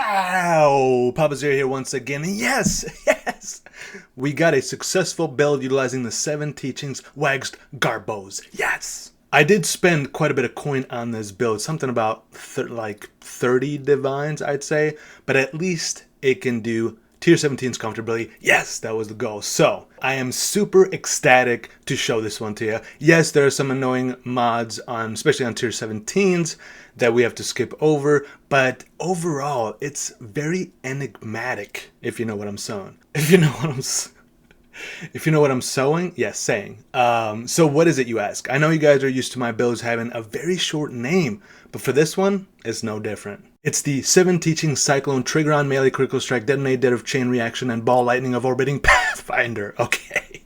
Wow! Papa Zero here once again. Yes! Yes! We got a successful build utilizing the 7 teachings waxed garbos. Yes! I did spend quite a bit of coin on this build. Something about like 30 divines, I'd say. But at least it can do tier 17s comfortably. Yes, that was the goal. So, I am super ecstatic to show this one to you. Yes, there are some annoying mods on, especially on tier 17s, that we have to skip over, but overall, it's very enigmatic, if you know what I'm saying. If you know what I'm if you know what I'm sewing, yes, saying. So what is it, you ask? I know you guys are used to my builds having a very short name, but for this one, it's no different. It's the 7 Teachings Cyclone Trigger on Melee Critical Strike Detonate Dead of Chain Reaction and Ball Lightning of Orbiting Pathfinder. Okay.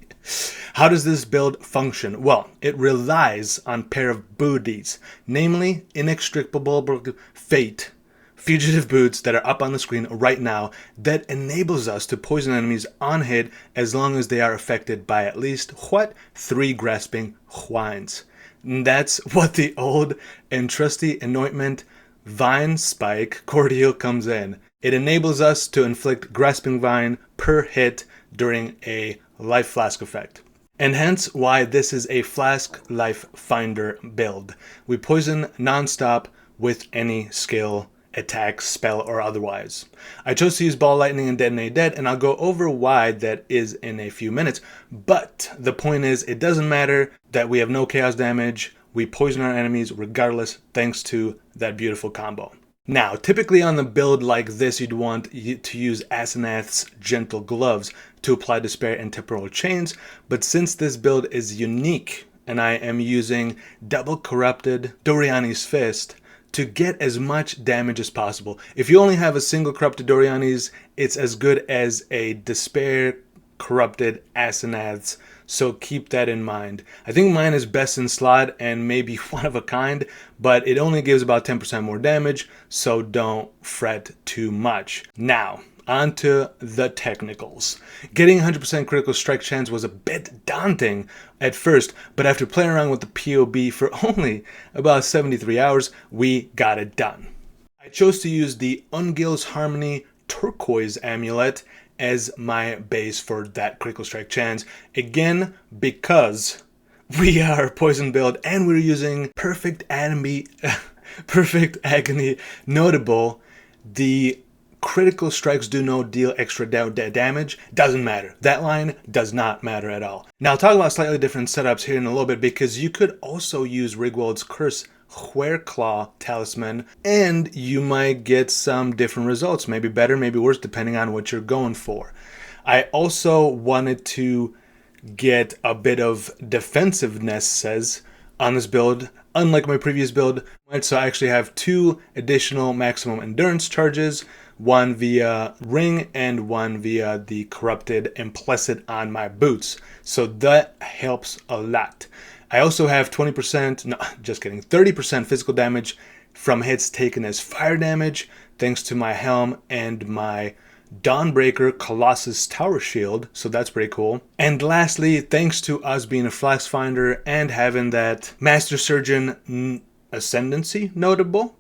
How does this build function? Well, it relies on a pair of booties, namely Inextricable Fate, Fugitive Boots that are up on the screen right now that enables us to poison enemies on hit as long as they are affected by at least, 3 Grasping Whines. And that's what the old and trusty anointment Vine Spike Cordial comes in. It enables us to inflict Grasping Vine per hit during a Life Flask effect. And hence why this is a Flask Life Finder build. We poison non-stop with any skill, attack, spell, or otherwise. I chose to use Ball Lightning and Detonate Dead, and I'll go over why that is in a few minutes. But the point is, it doesn't matter that we have no chaos damage. We poison our enemies regardless thanks to that beautiful combo. Now, typically on the build like this, you'd want to use Asenath's Gentle Gloves to apply Despair and Temporal Chains, but since this build is unique, and I am using Double Corrupted Doriani's Fist to get as much damage as possible. If you only have a single Corrupted Doriani's, it's as good as a Despair Corrupted Asenath's, so keep that in mind. I think mine is best in slot and maybe one of a kind, but it only gives about 10% more damage, so don't fret too much. Now, on to the technicals. Getting 100% critical strike chance was a bit daunting at first, but after playing around with the POB for only about 73 hours, we got it done. I chose to use the Ungil's Harmony Turquoise Amulet as my base for that critical strike chance. Again, because we are poison build and we're using Perfect Agony Notable, the critical strikes do no deal extra damage. Doesn't matter. That line does not matter at all. Now, I'll talk about slightly different setups here in a little bit, because you could also use Rigwald's Curse Wearclaw Talisman, and you might get some different results. Maybe better, maybe worse, depending on what you're going for. I also wanted to get a bit of defensiveness on this build, unlike my previous build. So I actually have 2 additional maximum endurance charges, one via ring and one via the corrupted implicit on my boots. So that helps a lot. I also have 30% physical damage from hits taken as fire damage, thanks to my helm and my Dawnbreaker Colossus Tower Shield, so that's pretty cool. And lastly, thanks to us being a Flask Finder and having that Master Surgeon Ascendancy Notable, ?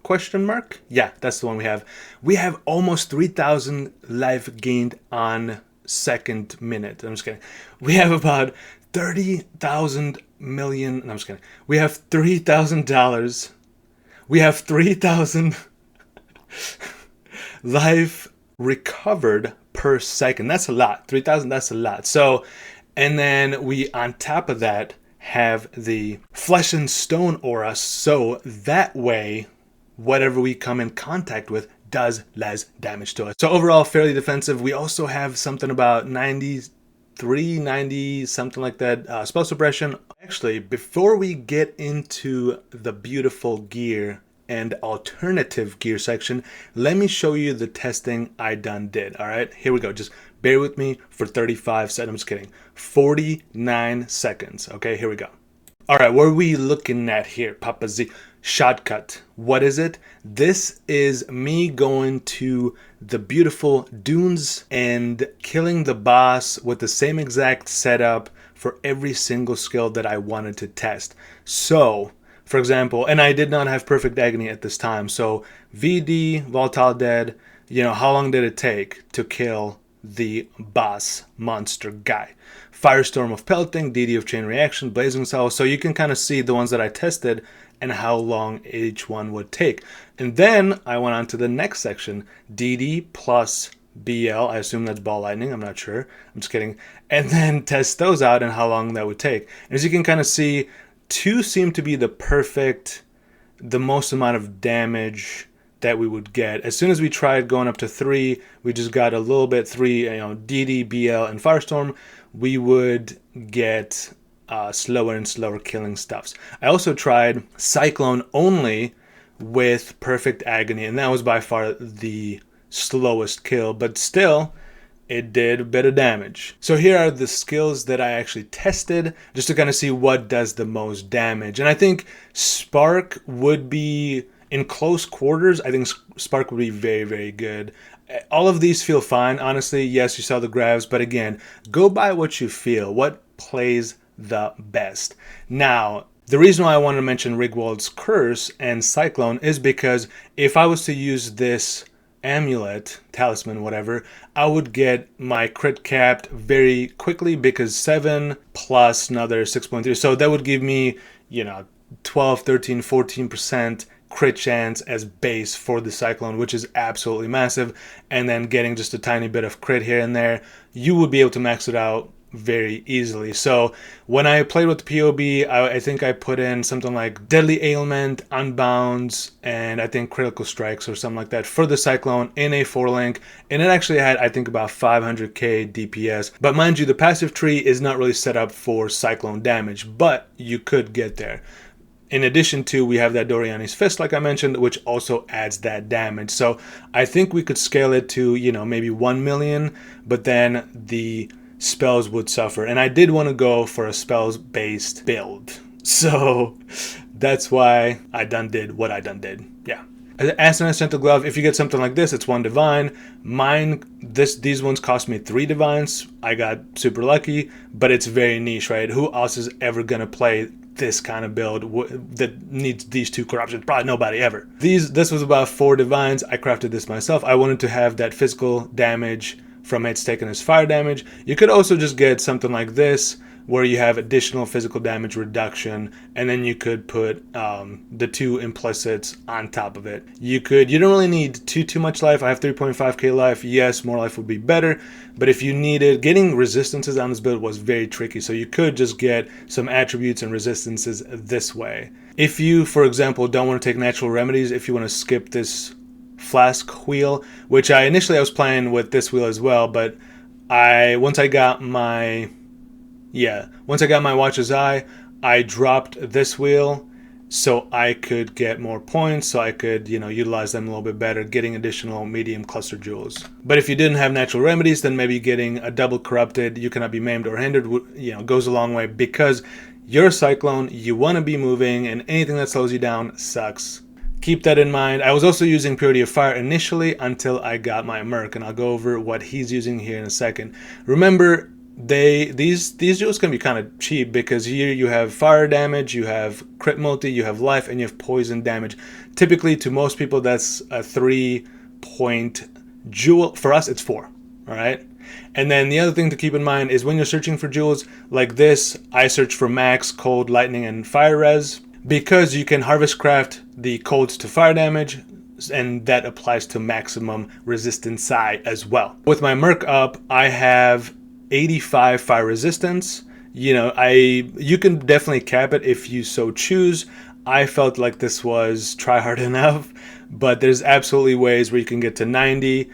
Yeah, that's the one we have. We have almost 3,000 life gained on second minute. I'm just kidding. We have about 30,000 million. No, I'm just kidding. We have $3,000. We have 3,000 life recovered per second. That's a lot. 3,000, that's a lot. So, and then we, on top of that, have the Flesh and Stone aura, so that way, whatever we come in contact with does less damage to us. So overall, fairly defensive. We also have something about 90, something like that, spell suppression. Actually, before we get into the beautiful gear and alternative gear section, let me show you the testing I did. All right, here we go. Just bear with me for 35 seconds. I'm just kidding. 49 seconds. Okay, here we go. All right, what are we looking at here, Papa Z? Shotcut. What is it? This is me going to the beautiful dunes and killing the boss with the same exact setup for every single skill that I wanted to test. So, for example, and I did not have Perfect Agony at this time, so VD, Volatile Dead, how long did it take to kill the boss monster guy? Firestorm of pelting, DD of chain reaction, blazing cell. So you can kind of see the ones that I tested and how long each one would take. And then I went on to the next section, DD plus BL. I assume that's ball lightning. I'm not sure. I'm just kidding. And then test those out and how long that would take. As you can kind of see, 2 seem to be the most amount of damage that we would get. As soon as we tried going up to 3, we just got a little bit. 3, DD, BL, and Firestorm, we would get slower and slower killing stuffs. I also tried Cyclone only with Perfect Agony, and that was by far the slowest kill, but still it did a bit of damage. So here are the skills that I actually tested just to kind of see what does the most damage. And I think Spark would be, in close quarters, I think Spark would be very, very good. All of these feel fine, honestly. Yes, you saw the grabs, but again, go by what you feel, what plays the best. Now, the reason why I wanted to mention Rigwald's Curse and Cyclone is because if I was to use this amulet, talisman, whatever, I would get my crit capped very quickly because 7 plus another 6.3. So that would give me, 12, 13, 14% crit chance as base for the Cyclone, which is absolutely massive. And then getting just a tiny bit of crit here and there, you would be able to max it out very easily. So when I played with the POB, I think I put in something like Deadly Ailment, Unbounds, and I think Critical Strikes or something like that for the Cyclone in a 4-link, and it actually had, I think, about 500k DPS. But mind you, the passive tree is not really set up for Cyclone damage, but you could get there. In addition to, we have that Doriani's Fist, like I mentioned, which also adds that damage. So I think we could scale it to, maybe 1 million, but then the spells would suffer. And I did want to go for a spells-based build. So that's why I done did what I done did. Yeah. Asinine Sentinel Glove, if you get something like this, it's 1 divine. Mine, these ones cost me 3 divines. I got super lucky, but it's very niche, right? Who else is ever going to play this kind of build that needs these 2 corruptions? Probably nobody ever. This was about 4 divines. I crafted this myself. I wanted to have that physical damage from it's taken as fire damage. You could also just get something like this where you have additional physical damage reduction, and then you could put the 2 implicits on top of it. You don't really need too much life. I have 3.5k life. Yes, more life would be better, but if you needed, getting resistances on this build was very tricky, so you could just get some attributes and resistances this way. If you, for example, don't want to take natural remedies, if you want to skip this flask wheel, which I was playing with this wheel as well, but once I got my Watcher's Eye, I dropped this wheel so I could get more points, so I could utilize them a little bit better, getting additional medium cluster jewels. But if you didn't have natural remedies, then maybe getting a double corrupted, you cannot be maimed or hindered, goes a long way, because you're a Cyclone, you want to be moving, and anything that slows you down sucks. Keep that in mind. I was also using Purity of Fire initially until I got my Merc, and I'll go over what he's using here in a second. Remember, these jewels can be kind of cheap because here you have fire damage, you have crit multi, you have life, and you have poison damage. Typically, to most people, that's a 3-point jewel. For us, it's 4. All right. And then the other thing to keep in mind is when you're searching for jewels like this, I search for max, cold, lightning, and fire res, because you can harvest craft the codes to fire damage, and that applies to maximum resistance psi as well. With my Merc up, I have 85 fire resistance. You can definitely cap it if you so choose. I felt like this was try hard enough, but there's absolutely ways where you can get to 90,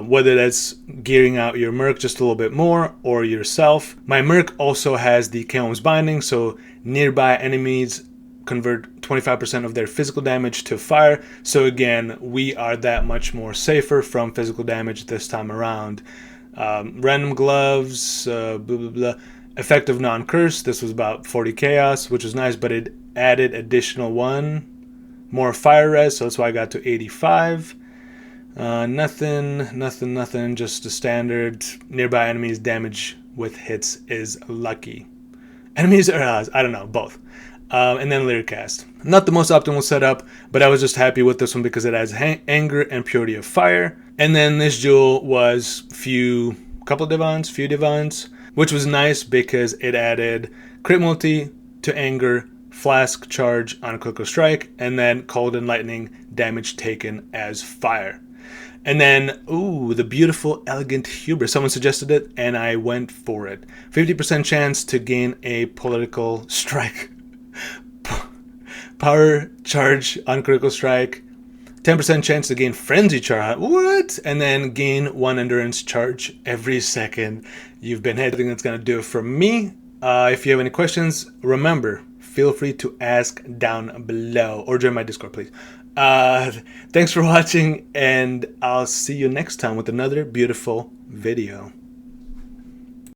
whether that's gearing out your Merc just a little bit more or yourself. My Merc also has the Kaom's Binding, so nearby enemies convert 25% of their physical damage to fire. So again, we are that much more safer from physical damage this time around. Random gloves, blah blah blah. Effective non-curse. This was about 40 chaos, which was nice, but it added additional 1 more fire res, so that's why I got to 85. Nothing. Just a standard. Nearby enemies damage with hits is lucky. Enemies or I don't know, both. And then Lyric Cast. Not the most optimal setup, but I was just happy with this one because it has Anger and Purity of Fire. And then this jewel was few divines, which was nice because it added crit multi to anger, flask charge on a critical strike, and then cold and lightning damage taken as fire. And then, ooh, the beautiful Elegant Hubris. Someone suggested it, and I went for it. 50% chance to gain a political strike. Power charge on critical strike. 10% chance to gain Frenzy Charge. What? And then gain 1 Endurance Charge every second you've been hit. I think that's going to do it for me. If you have any questions, remember, feel free to ask down below. Or join my Discord, please. Thanks for watching, and I'll see you next time with another beautiful video.